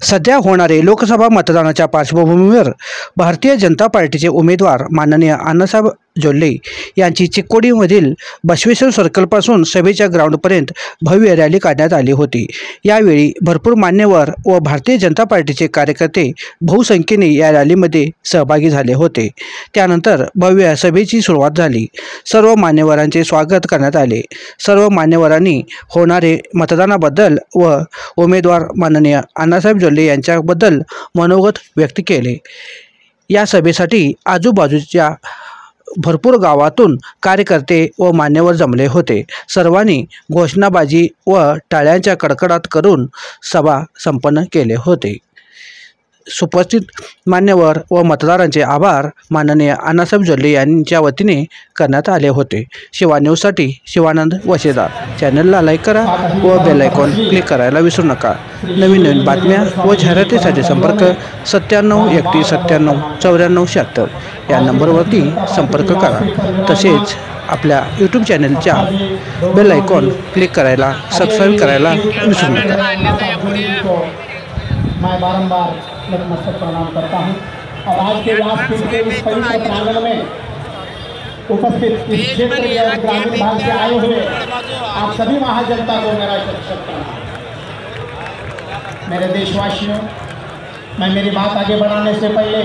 सध्या होणारे लोकसभा मतदानाच्या पार्श्वभूमीवर भारतीय जनता पार्टीचे उमेदवार माननीय अण्णासाहेब जोल्ले यांची चिक्कोडीमधील बसवेश्वर सर्कलपासून सभेच्या ग्राउंडपर्यंत भव्य रॅली काढण्यात आली होती। यावेळी भरपूर मान्यवर व भारतीय जनता पार्टीचे कार्यकर्ते बहुसंख्येने या रॅलीमध्ये सहभागी झाले होते। त्यानंतर भव्य सभेची सुरुवात झाली। सर्व मान्यवरांचे स्वागत करण्यात आले। सर्व मान्यवरांनी होणारे मतदानाबद्दल व उमेदवार माननीय अण्णासाहेब जोल्ले यांच्याबद्दल मनोगत व्यक्त केले। या सभेसाठी आजूबाजूच्या भरपूर गावातून कार्यकर्ते व मान्यवर जमले होते। सर्वांनी घोषणाबाजी व टाळ्यांच्या कडकडाट करून सभा संपन्न केले होते। उपस्थित मान्यवर व मतदारांचे आभार माननीय अण्णासाहेब जोल्ले यांच्या वतीने करण्यात आले होते। शिवा न्यूजसाठी शिवानंद वशेदार। चॅनलला लाईक करा व बेल आयकॉन क्लिक करायला विसरू नका। नवीन बातम्या व जाहिरातीसाठी संपर्क 9731979496 या नंबरवरती संपर्क करा। तसेच आपल्या यूट्यूब चॅनलच्या बेल आयकॉन क्लिक करायला सबस्क्राईब करायला विसरू नका। मैं बारंबार नतमस्तक प्रणाम करता हूँ और आज के व्यासपीठ के इस पवित्र प्रांगण में उपस्थित इस क्षेत्र के ग्रामीण भाग से आए हुए आप सभी महाजनता को मेरा शत प्रणाम। मेरे देशवासियों, मैं मेरी बात आगे बढ़ाने से पहले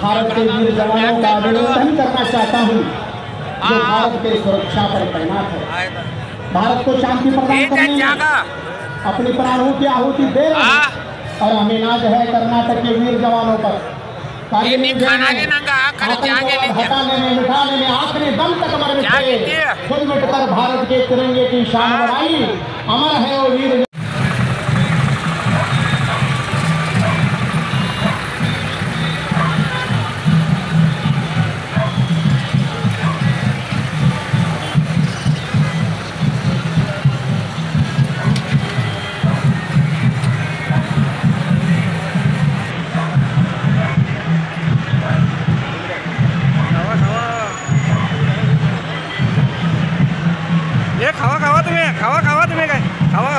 भारत के वीर जवानों का अभिनंदन करना चाहता हूँ जो भारत के सुरक्षा पर तैनात है, भारत को शांति प्रदान करने में अपनी प्राणों की आहुति दे रहे हैं। और हमें नाज है कर्नाटक के वीर जवानों पर हटाने में मिटाने में आखिरी दम तक मर मिटे, खुद मिटकर भारत के तिरंगे की शान बढ़ाई। अमर है वो वीर। खावा तुम्ही काय खावा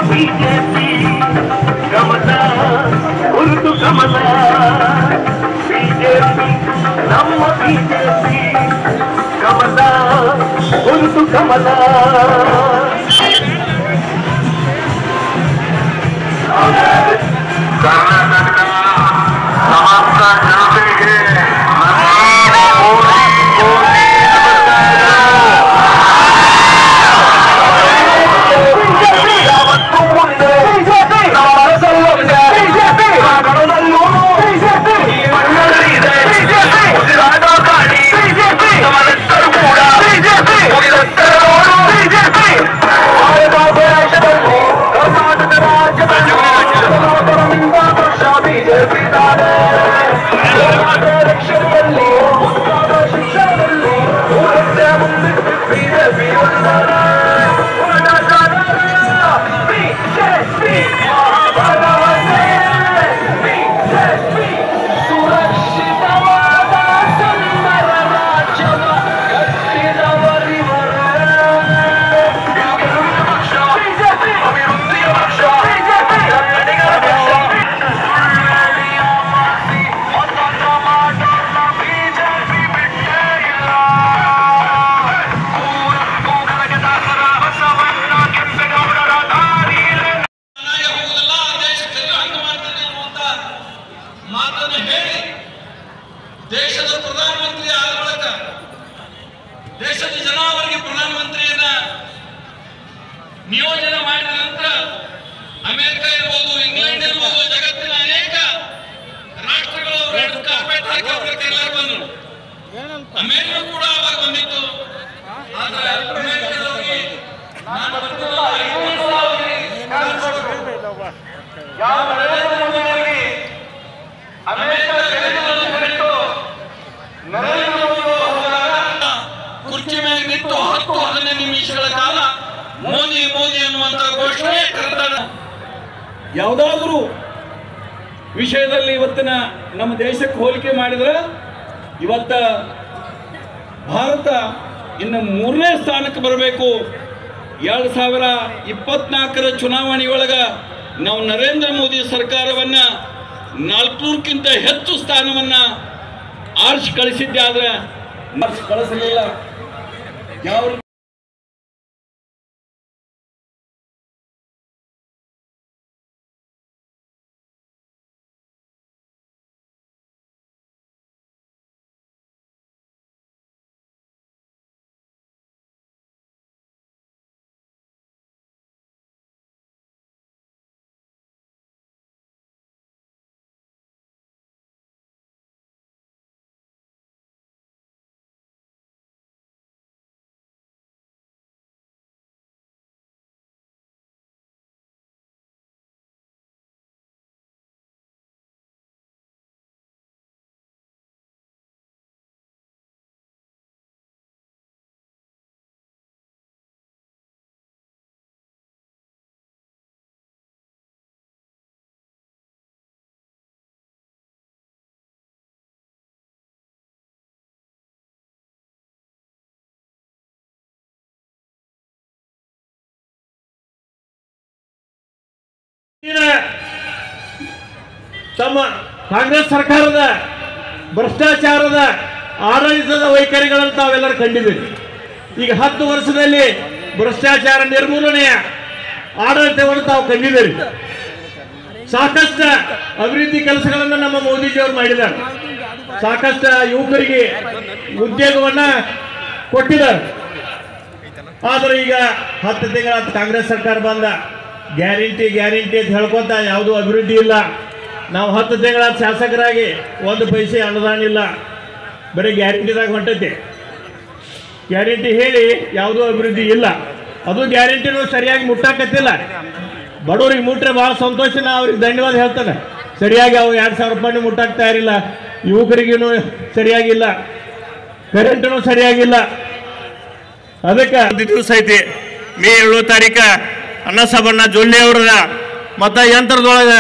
बीजेपी कमला उर्दू कमला बीजेपी ನಮ್ಮ बीजेपी जन्मला समाजका जनतेಗೆ ದೇಶದ ಪ್ರಧಾನಮಂತ್ರಿ ಆದ ಬಳಿಕ ದೇಶದ ಜನ ಅವರಿಗೆ ಪ್ರಧಾನಮಂತ್ರಿಯನ್ನ ನಿಯೋಜನೆ ಮಾಡಿದ ನಂತರ ಅಮೆರಿಕ ಇರ್ಬೋದು, ಇಂಗ್ಲೆಂಡ್ ಇರ್ಬೋದು, ಜಗತ್ತಿನ ಅನೇಕ ರಾಷ್ಟ್ರಗಳು ರೆಡ್ ಕಾರ್ಪೆಟ್ ಹಾಕಿ ಅವರ ಕೈಲಾರ ಬಂದರು. ಅಮೆರಿಕ ಕೂಡ ಅವಾಗ ಬಂದಿತ್ತು. ಆದ್ರೆ ಅಮೆರಿಕದವರಿಗೆ ನಾನು ಬರ್ತಿಲ್ಲ, ಯಾವ ನರೇಂದ್ರ ಮೋದಿ ಅವರಿಗೆ ಅಮೆರಿಕ ಕುರ್ಚಿ ಮೇಲೆ ನಿಂತು 10-15 ನಿಮಿಷಗಳ ಕಾಲ ಮೋದಿ ಮೋದಿ ಅನ್ನುವಂತ ಘೋಷಣೆ ಕರೆದಾರ. ಯಾವುದಾದ್ರೂ ವಿಷಯದಲ್ಲಿ ಇವತ್ತಿನ ನಮ್ಮ ದೇಶಕ್ಕೆ ಹೋಲಿಕೆ ಮಾಡಿದ್ರೆ ಇವತ್ತ ಭಾರತ ಇನ್ನು 3ನೇ ಸ್ಥಾನಕ್ಕೆ ಬರಬೇಕು. 2024ರ ಚುನಾವಣೆಯೊಳಗ ನಾವು ನರೇಂದ್ರ ಮೋದಿ ಸರ್ಕಾರವನ್ನ 400ಕ್ಕಿಂತ ಹೆಚ್ಚು ಸ್ಥಾನವನ್ನ ಆರ್ಚ್ ಕಳಿಸಿದ್ದೆ. ಆದ್ರೆ ಮಾರ್ಚ್ ಕಳಿಸಲಿಲ್ಲ. ಯಾವ ತಮ್ಮ ಕಾಂಗ್ರೆಸ್ ಸರ್ಕಾರದ ಭ್ರಷ್ಟಾಚಾರದ ಆಡಳಿತದ ವೈಖರಿಗಳನ್ನು ತಾವೆಲ್ಲರೂ ಕಂಡಿದ್ದೀರಿ. ಈಗ 10 ವರ್ಷದಲ್ಲಿ ಭ್ರಷ್ಟಾಚಾರ ನಿರ್ಮೂಲನೆಯ ಆಡಳಿತವನ್ನು ತಾವು ಕಂಡಿದ್ದೀರಿ. ಸಾಕಷ್ಟು ಅಭಿವೃದ್ಧಿ ಕೆಲಸಗಳನ್ನು ನಮ್ಮ ಮೋದಿಜಿಯವರು ಮಾಡಿದ್ದಾರೆ. ಸಾಕಷ್ಟು ಯುವಕರಿಗೆ ಉದ್ಯೋಗವನ್ನ ಕೊಟ್ಟಿದ್ದಾರೆ. ಆದರೆ ಈಗ 10 ತಿಂಗಳ ಕಾಂಗ್ರೆಸ್ ಸರ್ಕಾರ ಬಂದ ಗ್ಯಾರಂಟಿ ಅಂತ ಹೇಳ್ಕೊತ ಯಾವುದೂ ಅಭಿವೃದ್ಧಿ ಇಲ್ಲ. ನಾವು 10 ತಿಂಗಳ ಶಾಸಕರಾಗಿ 1 ಪೈಸೆ ಅನುದಾನ ಇಲ್ಲ, ಬರೀ ಗ್ಯಾರಂಟಿದಾಗ ಹೊಂಟೈತಿ. ಗ್ಯಾರಂಟಿ ಹೇಳಿ ಯಾವುದೂ ಅಭಿವೃದ್ಧಿ ಇಲ್ಲ. ಅದು ಗ್ಯಾರಂಟಿನೂ ಸರಿಯಾಗಿ ಮುಟ್ಟಾಕತ್ತಿಲ್ಲ. ಬಡವರಿಗೆ ಮುಟ್ರೆ ಭಾಳ ಸಂತೋಷ, ನಾ ಅವ್ರಿಗೆ ಧನ್ಯವಾದ ಹೇಳ್ತಾನೆ. ಸರಿಯಾಗಿ ಅವು 2,000 ರೂಪಾಯಿ ಮುಟ್ಟಾಕ್ತಾ ಇರಲಿಲ್ಲ. ಯುವಕರಿಗೂ ಸರಿಯಾಗಿಲ್ಲ, ಕರೆಂಟೂ ಸರಿಯಾಗಿಲ್ಲ. ಅದಕ್ಕೆ ದಿವಸ ಐತಿ ಮೇ 7 ತಾರೀಕು ಅನ್ನಸಭಣ್ಣ ಜೊಲ್ಲೆ ಅವರ ಮತಯಂತ್ರದೊಳಗೆ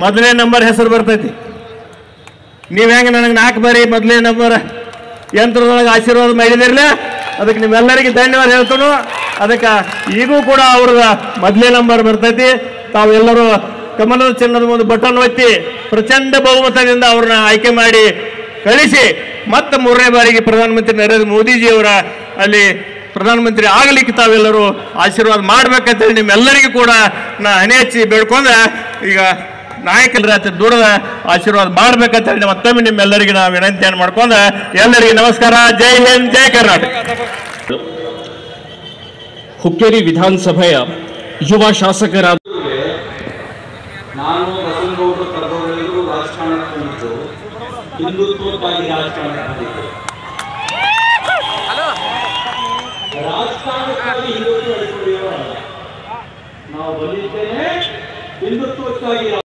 ಮೊದಲನೇ ನಂಬರ್ ಹೆಸರು ಬರ್ತೈತಿ. ನೀವು ಹೆಂಗೆ ನನಗೆ 4 ಬಾರಿ ಮೊದಲನೇ ನಂಬರ್ ಯಂತ್ರದೊಳಗೆ ಆಶೀರ್ವಾದ ಮಾಡಿದಿರಲ್ಲ, ಅದಕ್ಕೆ ನಿಮ್ಮೆಲ್ಲರಿಗೆ ಧನ್ಯವಾದ ಹೇಳ್ತಾನು. ಅದಕ್ಕೆ ಈಗೂ ಕೂಡ ಅವ್ರದ ಮೊದಲನೇ ನಂಬರ್ ಬರ್ತೈತಿ. ತಾವೆಲ್ಲರೂ ಕಮಲದ ಚಿನ್ನದ ಒಂದು ಬಟನ್ ಒತ್ತಿ ಪ್ರಚಂಡ ಬಹುಮತದಿಂದ ಅವ್ರನ್ನ ಆಯ್ಕೆ ಮಾಡಿ ಕಳಿಸಿ ಮತ್ತೆ 3ನೇ ಬಾರಿಗೆ ಪ್ರಧಾನಮಂತ್ರಿ ನರೇಂದ್ರ ಮೋದಿಜಿಯವರ ಅಲ್ಲಿ ಪ್ರಧಾನಮಂತ್ರಿ ಆಗಲಿಕ್ಕೆ ತಾವೆಲ್ಲರೂ ಆಶೀರ್ವಾದ ಮಾಡ್ಬೇಕಂತೇಳಿ ನಿಮ್ಮೆಲ್ಲರಿಗೂ ಕೂಡ ನಾ ಹಣೆ ಹಚ್ಚಿ ಬೇಡ್ಕೊಂಡ ಈಗ ನಾಯಕರ ದುಡದ ಆಶೀರ್ವಾದ ಮಾಡ್ಬೇಕಂತೇಳಿ ಮತ್ತೊಮ್ಮೆ ನಿಮ್ಮೆಲ್ಲರಿಗೆ ನಾವು ವಿನಂತಿಯನ್ನು ಮಾಡ್ಕೊಂಡ ಎಲ್ಲರಿಗೆ ನಮಸ್ಕಾರ. ಜೈ ಹಿಂದ್, ಜೈ ಕರ್ನಾಟಕ. ಹುಕ್ಕೇರಿ ವಿಧಾನಸಭೆಯ ಯುವ ಶಾಸಕರಾದ ನಾನು ಬಸವನಗೌಡರು ಕರೆದವರೆಲ್ಲರೂ ರಾಜಕಾರಣಕ್ಕೆ ಬಂದಿದ್ದು ಹಿಂದುತ್ವಕ್ಕಾಗಿ ರಾಜಕಾರಣಕ್ಕೆ ಬಂದಿದ್ದು. ರಾಜಕಾರಣಕ್ಕಾಗಿ ಹಿಂದುತ್ವ ಹಿಡ್ಕೊಳ್ಳಿರೋ ನಾವು ಬಂದಿದ್ದೇನೆ ಹಿಂದುತ್ವಕ್ಕಾಗಿ.